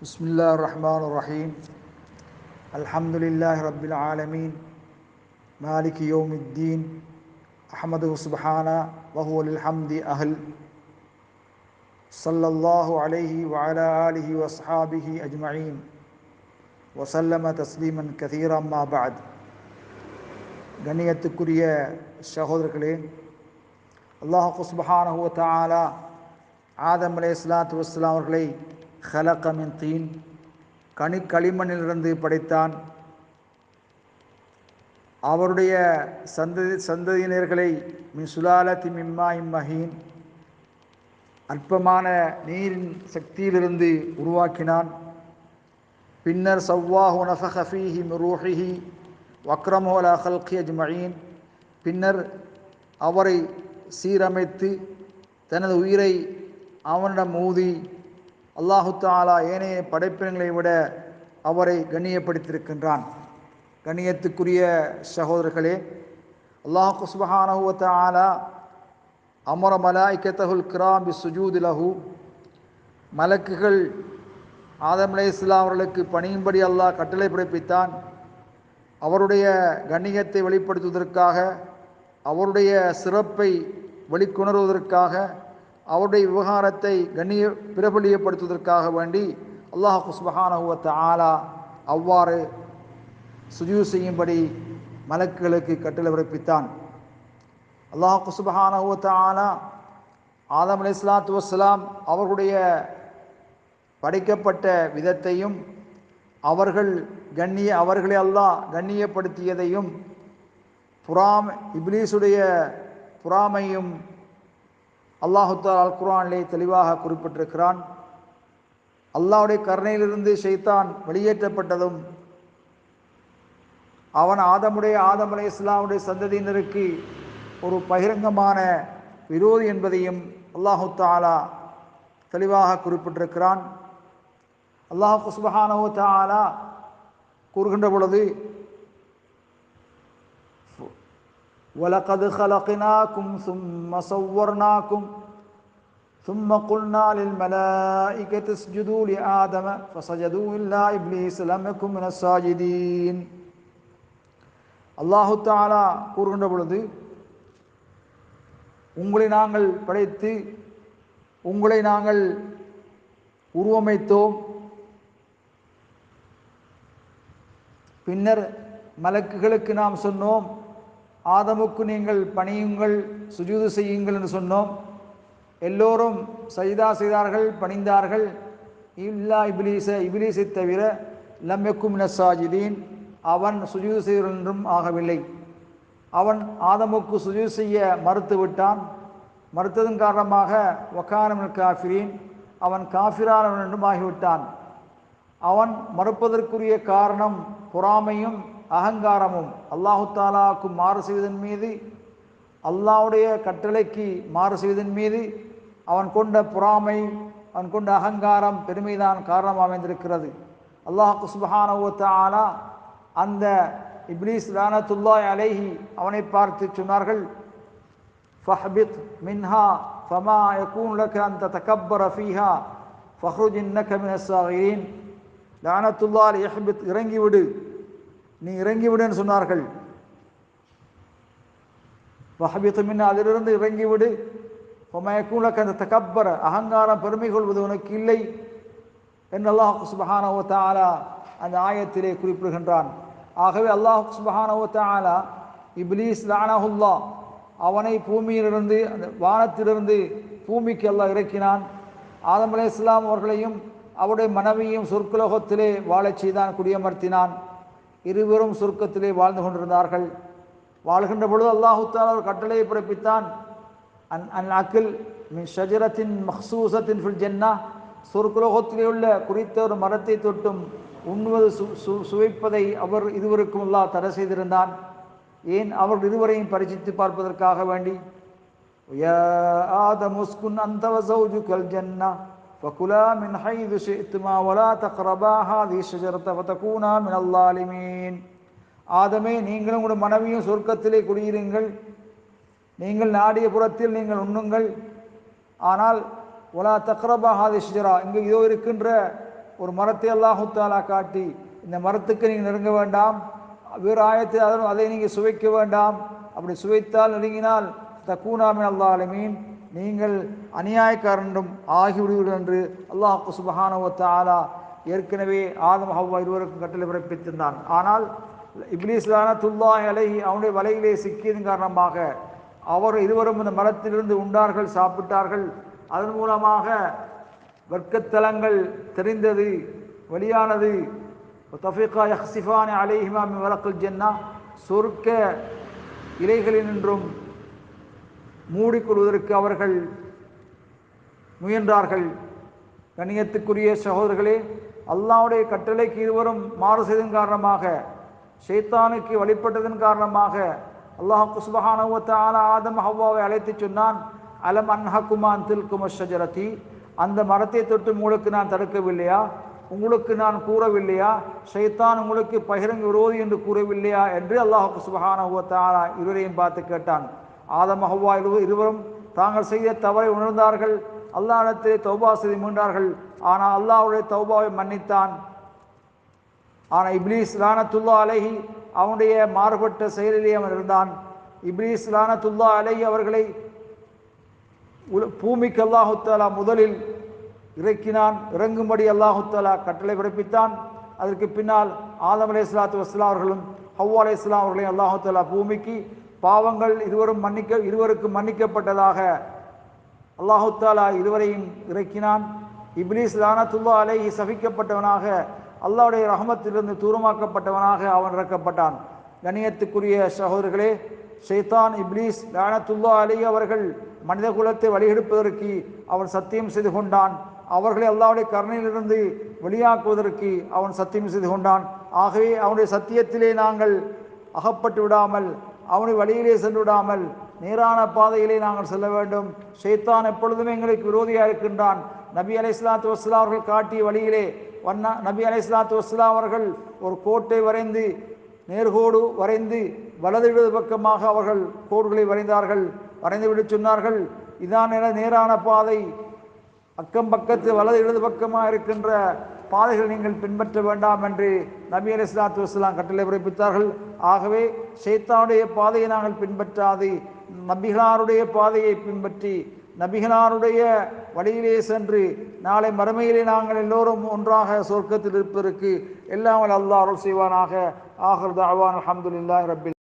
بسم الله الرحمن الرحيم الحمد لله رب العالمين مالك يوم الدين أحمده سبحانه وهو للحمد أهل صلى الله عليه وعلى آله وأصحابه أجمعين وسلم تسليما كثيرا ما بعد கண்ணியத்துக்குரிய சகோதரர்களே, அல்லாஹ் சுப்ஹானஹு வ தஆலா ஆதம் அலைஹிஸ்ஸலாத்து வஸ்ஸலாம் அவர்களை ஹலக மின் தீன் களிமண்ணிலிருந்து படைத்தான். அவருடைய சந்ததியினர்களை மின் சுலாலத்தி மிம்மா இம்மஹீன் அற்பமான நீரின் சக்தியிலிருந்து உருவாக்கினான். பின்னர் சவ்வாஹு நஃபக ஃபீஹி மின் ரூஹிஹி வக்ரமு அலா ஹல்கி அஜ்மஈன், பின்னர் அவரை சீரமைத்து தனது உயிரை அவனிடம் ஊதி அல்லாஹு தஆலா ஏனைய படைப்பினங்களை விட அவரை கண்ணியப்படுத்தியிருக்கின்றான். கண்ணியத்துக்குரிய சகோதரர்களே, அல்லாஹ் சுப்ஹானஹு வ தஆலா அமர மலாயிகத்தஹுல் கிராம் பிஸ்ஸுஜூதி லஹு, மலக்குகள் ஆதம் அலைஹிஸ்ஸலாம் அவர்களுக்கு பணியும்படி அல்லாஹ் கட்டளை பிறப்பித்தான். அவருடைய கண்ணியத்தை வெளிப்படுத்துவதற்காக, அவருடைய சிறப்பை வெளிக்கொணர்வதற்காக, அவருடைய விவகாரத்தை பிரபலியப்படுத்துவதற்காக வேண்டி அல்லாஹ் சுப்ஹானஹு வ தஆலா அவ்வாறு சுஜூத் செய்யும்படி மலக்குகளுக்கு கட்டளை பிறப்பித்தான். அல்லாஹ் சுப்ஹானஹு வ தஆலா ஆதம் அலைஹிஸ்ஸலாத்து வஸ்ஸலாம் அவர்களுடைய படைக்கப்பட்ட விதத்தையும் அவர்களை அல்லாஹ் கண்ணியப்படுத்தியதையும் இப்லீஸுடைய பொறாமையும் அல்லாஹு தஆலா அல் குர்ஆனிலே தெளிவாக குறிப்பிட்டிருக்கிறான். அல்லாஹ்வுடைய கருணையிலிருந்து ஷைத்தான் வெளியேற்றப்பட்டதும் அவன் ஆதம் அலைஹிஸ்ஸலாமுடைய சந்ததியினருக்கு ஒரு பகிரங்கமான விரோதி என்பதையும் அல்லாஹு தஆலா தெளிவாக குறிப்பிட்டிருக்கிறான். அல்லாஹ் சுப்ஹானஹு வ தஆலா கூறுகின்ற பொழுது, وَلَقَدْ خَلَقْنَاكُمْ ثُمَّ صَوَّرْنَاكُمْ ثُمَّ قُلْنَا لِلْمَلَائِكَةِ اسْجُدُوا لِآدَمَ فَسَجَدُوا إِلَّا إِبْلِيسَ لَمْ يَكُنْ مِنَ السَّاجِدِينَ. அல்லாஹு தஆலா கூறுகின்ற பொழுது, உங்களை நாங்கள் படைத்து உங்களை நாங்கள் உருவமைத்தோம். பின்னர் மலக்குகளுக்கு நாம் சொன்னோம், ஆதமுக்கு நீங்கள் பணியுங்கள், சுஜூது செய்யுங்கள் என்று சொன்னோம். எல்லோரும் சஜிதா செய்தார்கள், பணிந்தார்கள். இல்லா இப்லீஸை தவிர லம் யக்கும் மினஸ் சாஜிதீன், அவன் சுஜூது செய்வன் என்றும் ஆகவில்லை. அவன் ஆதமுக்கு சுஜூது செய்ய மறுத்துவிட்டான். மறுத்ததன் காரணமாக வகான மினல் காஃபிரீன், அவன் காஃபிரானவன் என்றும் ஆகிவிட்டான். அவன் மறுப்பதற்குரிய காரணம் பொறாமையும் அகங்காரமும், அல்லாஹு தஆலாவுக்கு மாறு செய்வதன் மீது, அல்லாஹ்வுடைய கட்டளைக்கு மாறு செய்வதன் மீது அவன் கொண்ட பொறாமை, அவன் கொண்ட அகங்காரம், பெருமைதான் காரணம் அமைந்திருக்கிறது. அல்லாஹ் சுப்ஹானஹு வ தஆலா அந்த இப்லீஸ் லஅனத்துல்லாஹி அலைஹி அவனை பார்த்து சொன்னார்கள், ஃபஹ்பித் மின்ஹா ஃபமா யகூன் லக அன் ததகப்பர ஃபீஹா ஃபஹ்ருஜ் இன்னக மினஸ் ஸாகிரீன். லஅனத்துல்லாஹி யஹ்பித், இறங்கிவிடு, நீ இறங்கிவிடுன்னு சொன்னார்கள். வஹபித் மின்ஹா, அதிலிருந்து இறங்கிவிடு. ஃபமா யகூன் லக அன் ததகப்பர, அகங்காரம் பெருமை கொள்வது உனக்கு இல்லை என்று அல்லாஹ் சுப்ஹானஹு வ தஆலா அந்த ஆயத்திலே குறிப்பிடுகின்றான். ஆகவே அல்லாஹ் சுப்ஹானஹு வ தஆலா இப்லீஸ் லஅனஹுல்லாஹ் அவனை பூமியிலிருந்து, அந்த வானத்திலிருந்து பூமிக்கு அல்லாஹ் இறக்கினான். ஆதம் அலைஹிஸ்ஸலாம் அவர்களையும் அவருடைய மனைவியும் சொர்க்கலோகத்திலே வாழச் செய்தான், குடியமர்த்தினான். இருவரும் சொர்க்கத்திலே வாழ்ந்து கொண்டிருந்தார்கள். வாழ்கின்ற பொழுது அல்லாஹு தஆலா ஒரு கட்டளையை பிறப்பித்தான். அன் அக்கில் மின் ஷஜரத்தின் மஹ்சூசத்தின் ஃபில் ஜன்னah, சொர்க்கலோகத்திலே உள்ள குறித்த ஒரு மரத்தை தொட்டும் உண்ணுவது சுவைப்பதை அவர் இருவருக்கும் அல்லாஹ் தடை செய்திருந்தான். ஏன்? அவர்கள் இருவரையும் பரிசித்து பார்ப்பதற்காக வேண்டி. யா ஆதம் உஸ்குன் அன்த வ ஸௌஜுகல் ஜன்னah ஃபகுலா மின் ஹைது ஷி'துமா வலா தக்ரபா ஹாதிஹி ஷஜரத ஃபதகூனா மினல் ஸாலிமீன். ஆதமே, நீங்களும் உங்களுடைய மனைவியும் சொர்க்கத்திலே குடியிருங்கள், நீங்கள் நாடிய புறத்தில் நீங்கள் உண்ணுங்கள், ஆனால் ஒலா தக்ரபா ஹாதி ஷஜரா, இங்கே இதோ இருக்கின்ற ஒரு மரத்தை அல்லாஹு தாலா காட்டி இந்த மரத்துக்கு நீங்கள் நெருங்க வேண்டாம், வேறு ஆயத்தை அதை நீங்கள் சுவைக்க வேண்டாம், அப்படி சுவைத்தால் நெருங்கினால் தக்கூனாமின் அல்லாஹ்மீன் நீங்கள் அநியாயக்காரனும் ஆகிவிடுவீர்கள் என்று அல்லாஹ் சுப்ஹானஹு வ தஆலா ஏற்கனவே ஆதம் ஹவ்வா இருவருக்கும் கட்டளை பிறப்பித்திருந்தான். ஆனால் இப்லீஸ் லஅனத்துல்லாஹி அலைஹி அவனுடைய வலையிலே சிக்கியதன் காரணமாக அவர் இருவரும் இந்த மரத்திலிருந்து உண்டார்கள், சாப்பிட்டார்கள். அதன் மூலமாக வர்க்கத்தலங்கள் தெரிந்தது, வெளியானது. தஃபீகா யஹ்சிஃபானி அலைஹிமா மின் வரக்கில் ஜன்னா சொர்க்க இலைகளினின்றும் மூடிக்கொள்வதற்கு அவர்கள் முயன்றார்கள். கண்ணியத்துக்குரிய சகோதரர்களே, அல்லாஹ்வுடைய கட்டளைக்கு இருவரும் மாறு செய்ததன் காரணமாக, ஷைத்தானுக்கு வழிபட்டதன் காரணமாக அல்லாஹ் சுப்ஹானஹு வ தஆலா ஆதம் ஹவ்வாவை அழைத்து சொன்னான், அலம் அன்ஹகுமா அன் தில்கும ஷஜரதி, அந்த மரத்தை தொட்டு உங்களுக்கு நான் தடுக்கவில்லையா, உங்களுக்கு நான் கூறவில்லையா, ஷைத்தான் உங்களுக்கு பகிரங்க விரோதி என்று கூறவில்லையா என்று அல்லாஹ் சுப்ஹானஹு வ தஆலா இருவரையும் பார்த்து கேட்டான். ஆதம் ஹவ்வா இருவரும் தாங்கள் செய்த தவறை உணர்ந்தார்கள், அல்லாஹ்விடத்திலே தௌபா செய்து மீண்டார்கள். ஆனால் அல்லாஹ்வுடைய தௌபாவை மன்னித்தான். ஆனால் இப்லீஸ் லஅனத்துல்லாஹி அலைஹி அவனுடைய மாறுபட்ட செயலிலே அவன் இருந்தான். இப்லீஸ் லஅனத்துல்லாஹி அலைஹி அவர்களை பூமிக்கு அல்லாஹு தஆலா முதலில் இறக்கினான். இறங்கும்படி அல்லாஹு தஆலா கட்டளை பிறப்பித்தான். அதற்கு பின்னால் ஆதம் அலைஹிஸ்ஸலாத்து வஸ்ஸலாம் அவர்களும் ஹவ்வா அலைஹிஸ்ஸலாம் அவர்களையும் அல்லாஹு தஆலா பூமிக்கு பாவங்கள் இருவருக்கும் மன்னிக்கப்பட்டதாக அல்லாஹு தஆலா இருவரையும் இறக்கினான். இப்லீஸ் லஅனத்துல்லாஹி அலைஹி சபிக்கப்பட்டவனாக, அல்லாஹ்வுடைய ரஹமத்திலிருந்து தூரமாக்கப்பட்டவனாக அவன் இறக்கப்பட்டான். கண்ணியத்துக்குரிய சகோதரர்களே, ஷைத்தான் இப்லீஸ் லஅனத்துல்லாஹி அலைஹி அவர்கள் மனித குலத்தை வழிகெடுப்பதற்கு அவன் சத்தியம் செய்து கொண்டான். அவர்களை அல்லாஹ்வுடைய கருணையிலிருந்து வெளியாக்குவதற்கு அவன் சத்தியம் செய்து கொண்டான். ஆகவே அவனுடைய சத்தியத்திலே நாங்கள் அகப்பட்டு விடாமல், அவனுடைய வழியிலே சென்று விடாமல் நேரான பாதையிலே நாங்கள் செல்ல வேண்டும். ஷைத்தான் எப்பொழுதுமே எங்களுக்கு விரோதியாக இருக்கின்றான். நபி அலைஹிஸ்ஸலாத்து வஸ்ஸலாம் அவர்கள் காட்டிய வழியிலே நபி அலைஹிஸ்ஸலாத்து வஸ்ஸலாம் அவர்கள் ஒரு கோட்டை வரைந்து, நேர்கோடு வரைந்து வலது இடது பக்கமாக அவர்கள் கோடுகளை வரைந்தார்கள். வரைந்துவிட்டு சொன்னார்கள், இதான் நேரான பாதை, அக்கம் பக்கத்து வலது இடது பக்கமாக இருக்கின்ற பாதைகள் நீங்கள் பின்பற்ற வேண்டாம் என்று நபி அலைஹிஸ்ஸலாத்து வஸ்ஸலாம் கட்டளை பிறப்பித்தார்கள். ஆகவே ஷைத்தானுடைய பாதையை நாங்கள் பின்பற்றாது, நபிகளாருடைய பாதையை பின்பற்றி நபிகளாருடைய வழியிலே சென்று நாளை மறுமையிலே நாங்கள் எல்லோரும் ஒன்றாக சொர்க்கத்தில் இருப்பதற்கு எல்லாம் அல்லாஹ் அருள் செய்வானாக. ஆகிர் தஅவானா அல்ஹம்துலில்லாஹி ரப்பில்